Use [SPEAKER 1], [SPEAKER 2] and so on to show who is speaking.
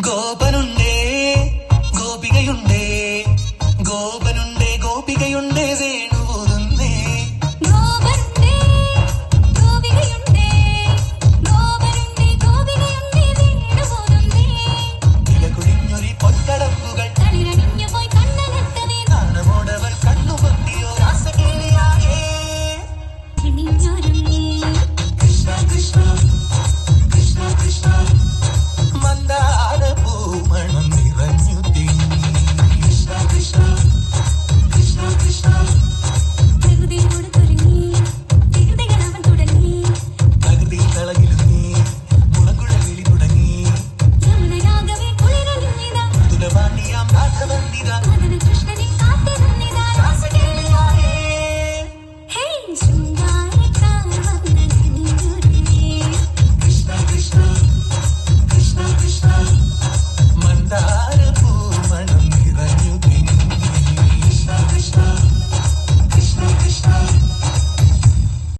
[SPEAKER 1] ഗോപനുണ്ടേ ഗോപികയുണ്ടേ ഗോപനുണ്ടേ ഗോപികയുണ്ടേ വേണുപോതുന്നേ
[SPEAKER 2] ഗോപനുണ്ടേ ഗോപികയുണ്ടേ ഗോപനുണ്ടേ ഗോപികയുണ്ടേ വേണുപോതുന്നേ
[SPEAKER 1] ഇലകുഴിഞ്ഞൊരി പൊൻകടമ്പുകൾ
[SPEAKER 2] തളിരണിഞ്ഞു പോയി കണ്ണകത്തവേ
[SPEAKER 1] നാണമോടവൾ കണ്ണുപൊത്തിയോ രാസകേളിയാകേ
[SPEAKER 2] കിണിഞ്ഞൊരുങ്ങി
[SPEAKER 1] കൃഷ്ണ കൃഷ്ണ കൃഷ്ണ കൃഷ്ണ മന്ദാര പൂമണം നിറഞ്ഞു തിങ്ങി കൃഷ്ണ കൃഷ്ണ കൃഷ്ണ കൃഷ്ണ
[SPEAKER 2] പ്രകൃതിയോട് തുരുങ്ങി ചിന്തകൾ അവൻ തുടങ്ങി
[SPEAKER 1] പ്രകൃതി കളകിലുങ്ങി മുളങ്കുഴ വിളി തുടങ്ങി
[SPEAKER 2] യമുനയാകവേ കുളിരണിഞ്ഞിതാ
[SPEAKER 1] തുലവാണിയാം രാഘവന്തിക